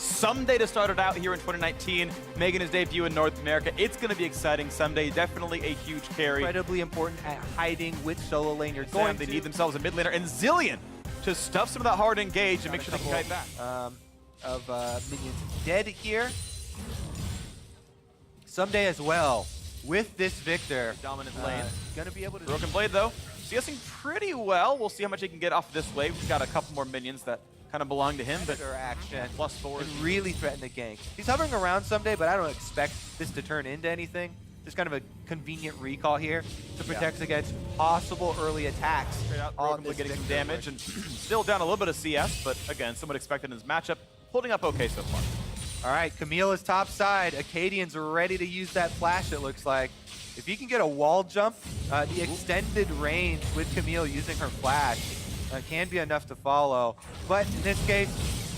SSUMDAY'e to start it out here in 2019, making his debut in North America. It's going to be exciting. SSUMDAY'e, definitely a huge carry. Incredibly important at hiding which solo lane you're going They to. need themselves a mid laner, and Zillion to stuff some of that hard engage and make sure they can kite back. Minions dead here. SSUMDAY'e as well, with this Victor. Dominant lane. Gonna be able to... Broken Blade, though, CSing pretty well. We'll see how much he can get off of this wave. He's got a couple more minions that kind of belong to him, but action +4 and really threaten the gank. He's hovering around SSUMDAY'e, but I don't expect this to turn into anything. Just kind of a convenient recall here to protect against possible early attacks. Straight out, Broken Blade getting some damage and still down a little bit of CS, but again, somewhat expected in his matchup. Holding up okay so far. All right, Camille is top side. Acadian's ready to use that flash, it looks like. If he can get a wall jump, the extended range with Camille using her flash can be enough to follow. But in this case,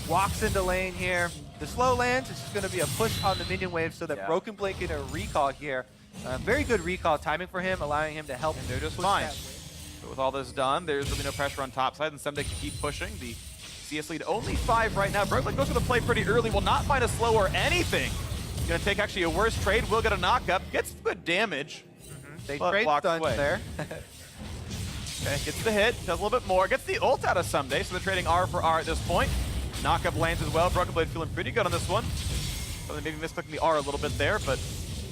walks into lane here. The slow lands, it's just going to be a push on the minion wave so that Broken Blade get a recall here. Very good recall timing for him, allowing him to help. And they're just fine. But with all this done, there's really no pressure on top side, and SSUMDAY'e can keep pushing. The CS lead only 5 right now. Broken Blade goes for the play pretty early, will not find a slow or anything. Gonna take actually a worse trade, will get a knock-up, gets good damage. They trade stunts there. Okay, gets the hit, does a little bit more, gets the ult out of SSUMDAY'e, so they're trading R for R at this point. Knock-up lands as well. Broken Blade feeling pretty good on this one. Probably maybe misclicking the R a little bit there, but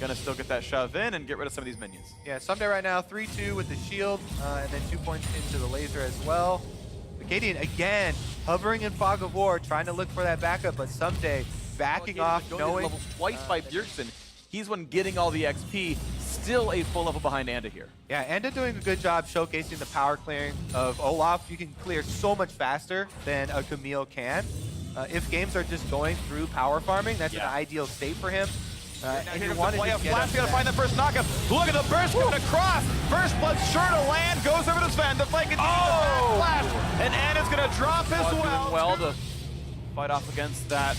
gonna still get that shove in and get rid of some of these minions. Yeah, SSUMDAY'e right now 3-2 with the shield, and then 2 points into the laser as well. Acadian again hovering in fog of war, trying to look for that backup, but SSUMDAYE backing off, knowing level twice by Bjergsen. He's one getting all the XP. Still a full level behind Anda here. Yeah, Anda doing a good job showcasing the power clearing of Olaf. You can clear so much faster than a Camille can. If games are just going through power farming, that's an ideal state for him. And you want to play a flash, gotta find the first knockup. Look at the burst coming across. First blood sure to land, goes over to Sven. The flank continues flash, and Anna's gonna drop as well. To fight off against that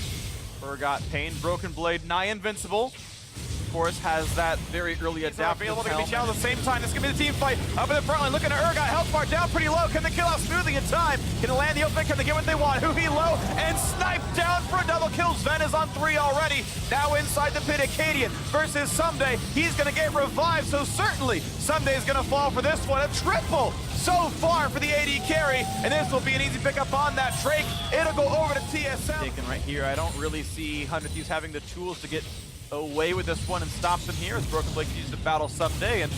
Urgot Pain. Broken Blade, nigh invincible. Of course, has that very early adapt. Available to be challenged at the same time. This is gonna be the team fight up in the front line. Looking at Urgot, health bar down pretty low. Can they kill out smoothly in time? Can they land the opening? Can they get what they want? Huhi low and sniped down for a double kill. Sven is on 3 already. Now inside the pit, Acadian versus SSUMDAY'e. He's gonna get revived, so certainly SSUMDAY'e is gonna fall for this one. A triple so far for the AD carry, and this will be an easy pickup on that Drake. It'll go over to TSM. Taken right here. I don't really see 100 Thieves having the tools to get away with this one and stops him here as Broken Blade can use to battle SSUMDAY'e, and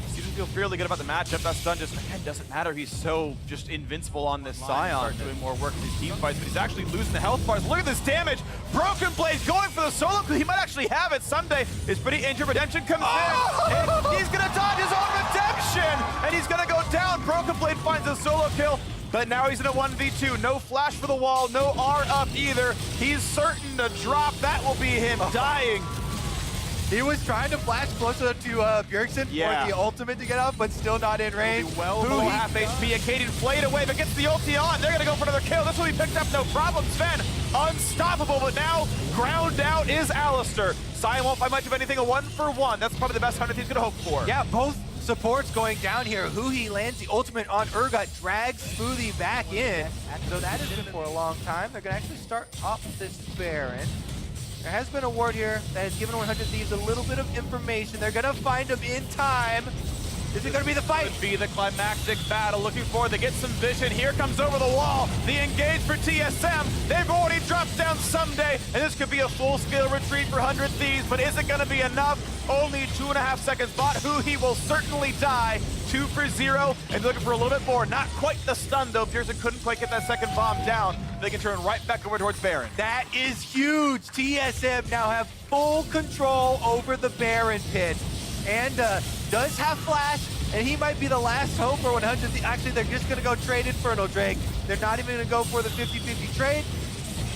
seems to feel fairly good about the matchup. That stun just, again, doesn't matter. He's so just invincible on this Scion, doing more work in these team fights, but he's actually losing the health bars. Look at this damage. Broken Blade going for the solo, because he might actually have it. SSUMDAY'e is pretty injured. Redemption comes in, and he's gonna dodge his own redemption, and he's gonna go down. Broken Blade finds a solo kill. But now he's in a 1v2. No flash for the wall, no R up either. He's certain to drop. That will be him dying. He was trying to flash closer to Bjergsen for the ultimate to get up, but still not in range. Well below half HP. Acadian flayed away, but gets the ulti on. They're going to go for another kill. This will be picked up, no problem. Sven, unstoppable, but now ground out is Alistair. Sion won't find much of anything, a 1-for-1. That's probably the best 100 he's going to hope for. Yeah, both supports going down here. Huhi lands the ultimate on Urgot, drags Smoothie back in. So that has been for a long time. They're going to actually start off this Baron. There has been a ward here that has given 100 Thieves a little bit of information. They're going to find him in time. Is it going to be the fight? Could be the climactic battle. Looking forward to get some vision. Here comes over the wall. The engage for TSM. They've already dropped down SSUMDAY'e, and this could be a full-scale retreat for 100 Thieves, but is it going to be enough? Only 2.5 seconds bot. He will certainly die. 2 for 0, and looking for a little bit more. Not quite the stun, though. Bjergsen couldn't quite get that second bomb down. They can turn right back over towards Baron. That is huge. TSM now have full control over the Baron pit. And does have flash, and he might be the last hope for 100. Actually, they're just going to go trade Infernal Drake. They're not even going to go for the 50-50 trade,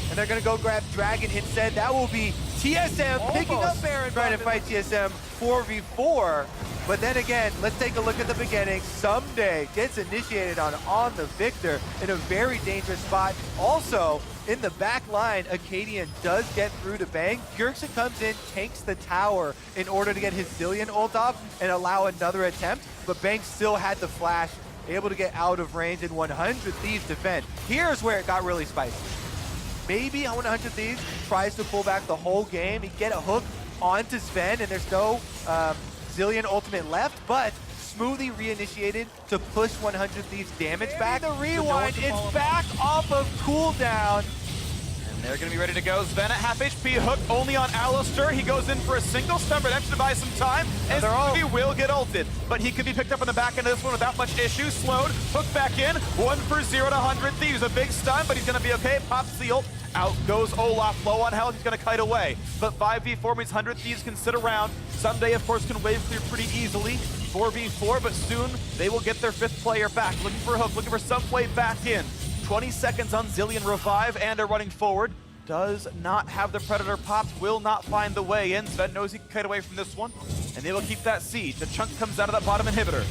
and they're going to go grab Dragon instead. That will be TSM picking up Baron, trying to fight TSM 4v4. But then again, let's take a look at the beginning. SSUMDAY'e gets initiated on the Victor in a very dangerous spot. Also, in the back line, Acadian does get through to Bang. Bjergsen comes in, takes the tower in order to get his Zillion ult off and allow another attempt, but Bang still had the flash, able to get out of range, and 100 Thieves defend. Here's where it got really spicy. maybe 100 Thieves tries to pull back the whole game. He get a hook onto Sven, and there's no Zillion ultimate left, but smoothly reinitiated to push 100 Thieves damage back. The rewind, it's back off of cooldown. They're going to be ready to go. Sven at half HP, hook only on Alistair. He goes in for a single stun redemption to buy some time, and he will get ulted. But he could be picked up on the back end of this one without much issue. Slowed, hook back in, 1 for 0 to 100 Thieves. A big stun, but he's going to be okay. Pops the ult. Out goes Olaf, low on health, he's going to kite away. But 5v4 means 100 Thieves can sit around. SSUMDAY'e, of course, can wave clear pretty easily. 4v4, but soon they will get their 5th player back. Looking for a hook, looking for some way back in. 20 seconds on Zillion revive, and are running forward. Does not have the Predator popped, will not find the way in. Sven knows he can kite away from this one, and they will keep that siege. The chunk comes out of that bottom inhibitor.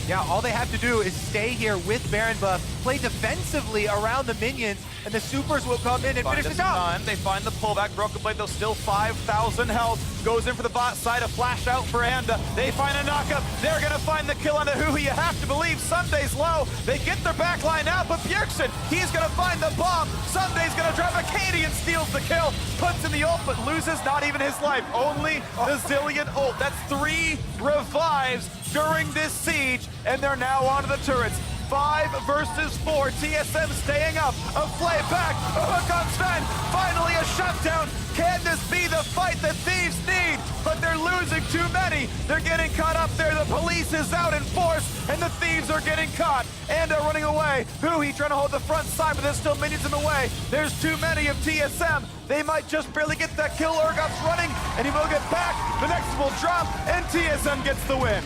Yeah, all they have to do is stay here with Baron buff, play defensively around the minions, and the supers will come in and finish the job. They find the pullback. Broken Blade, though, still 5,000 health. Goes in for the bot side, a flash out for Anda. They find a knockup. They're going to find the kill on the Who. You have to believe SSUMDAY'e's low. They get their backline out, but Bjergsen, he's going to find the bomb. SSUMDAY'e's going to drop a Cadian, steals the kill, puts in the ult, but loses not even his life. Only the Zillion ult. That's 3 revives during this siege, and they're now onto the turrets. 5 versus 4. TSM staying up. A play back. A hook on Sven. Finally a shutdown. Can this be the fight that Thieves need? But they're losing too many. They're getting caught up there. The police is out in force, and the Thieves are getting caught. And are running away. He trying to hold the front side, but there's still minions in the way. There's too many of TSM. They might just barely get that kill. Urgot's running, and he will get back. The next will drop, and TSM gets the win.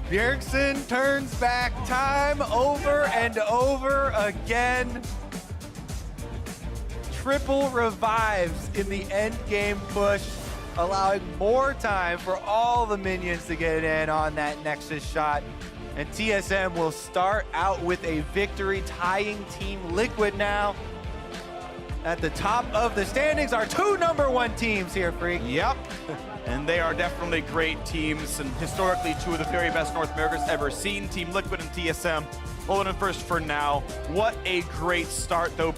Bjergsen turns back time over and over again. Triple revives in the end game push, allowing more time for all the minions to get in on that Nexus shot. And TSM will start out with a victory, tying Team Liquid now. At the top of the standings are 2 #1 teams here, Freak. Yep. And they are definitely great teams, and historically 2 of the very best North America's ever seen. Team Liquid and TSM holding it first for now. What a great start, though.